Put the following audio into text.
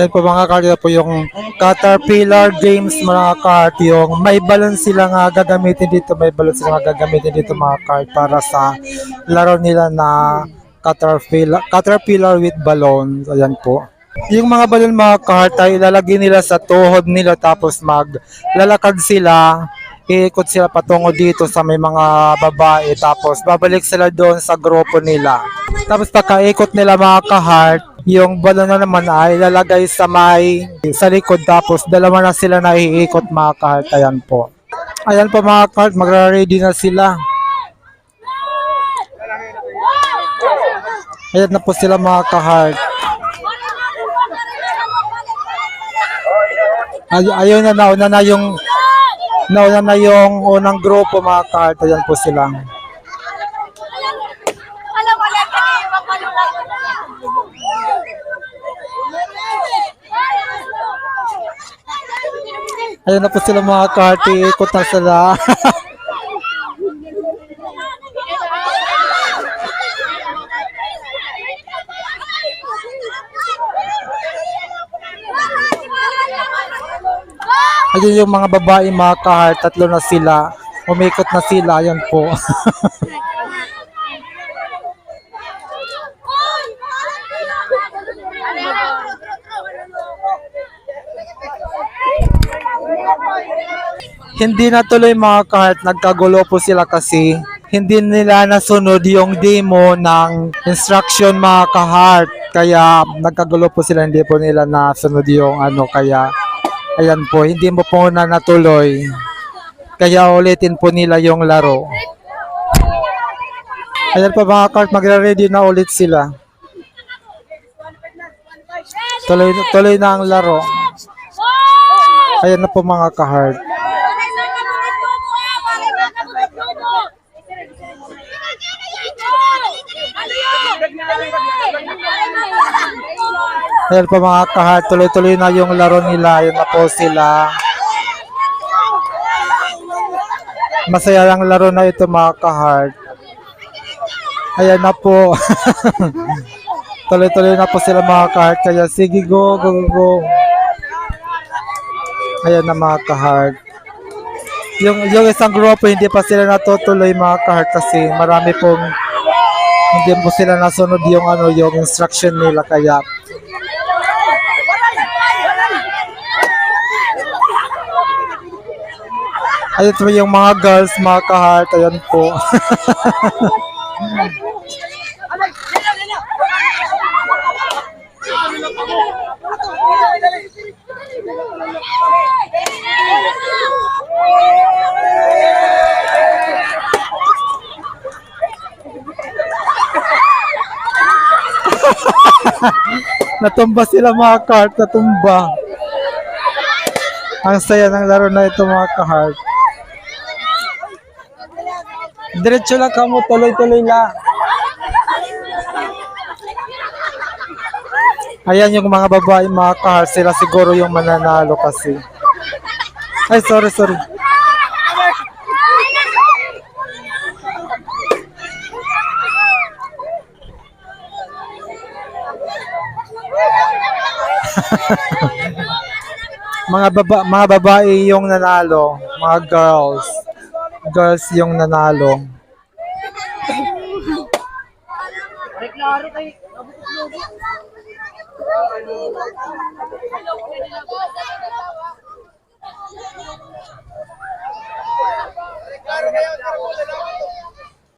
Yan po mga kart, po yung Caterpillar Games mga kart, yung may balon sila nga gagamitin dito, mga kart para sa laro nila na Caterpillar with balloons. Ayan po. Yung mga balon mga kart ay ilalagay nila sa tuhod nila tapos maglalakad sila, iikot sila patungo dito sa may mga babae tapos babalik sila doon sa grupo nila. Tapos pagkaikot nila mga ka-heart, yung balon na naman ay ilalagay sa likod tapos dalawa na sila na iikot mga ka-heart. Ayan po. Ayan po mga ka-heart, magra-ready na sila. Ayan na po sila mga ka-heart. Ayun na, nauna na yung unang grupo mga ka-heart. Ayan po sila. Ayan na po sila mga ka-heart. Ikot na sila. Ayun yung mga babae mga ka-heart, tatlo na sila. Umikot na sila, ayan po. Hindi natuloy mga ka-heart, nagkagulo po sila kasi hindi nila nasunod yung demo ng instruction mga ka-heart. Kaya nagkagulo po sila, hindi po nila nasunod yung kaya ayan po, hindi mo po na natuloy. Kaya ulitin po nila yung laro. Ayan po mga ka-heart, magre-ready na ulit sila. Tuloy na ang laro. Ayan na po mga ka-heart. Ayan po mga ka-heart, tuloy-tuloy na yung laro nila. Ayan na po sila. Masaya lang laro na ito mga ka-heart. Ayan na po. Tuloy-tuloy na po sila mga ka-heart. Kaya sige, go. Ayan na mga ka-heart. Yung isang grupo hindi pa sila natutuloy mga ka-heart kasi marami pong hindi po sila nasunod yung instruction nila kaya ayun po yung mga girls mga ka-heart. Ayan po. Natumba sila mga ka-heart, natumba. Ang saya ng laro na ito mga ka-heart. Diretso lang kamo, tuloy-tuloy lang. Ayan yung mga babae mga ka-heart, sila siguro yung mananalo kasi. Ay, sorry. mga babae yung nanalo, mga girls yung nanalo.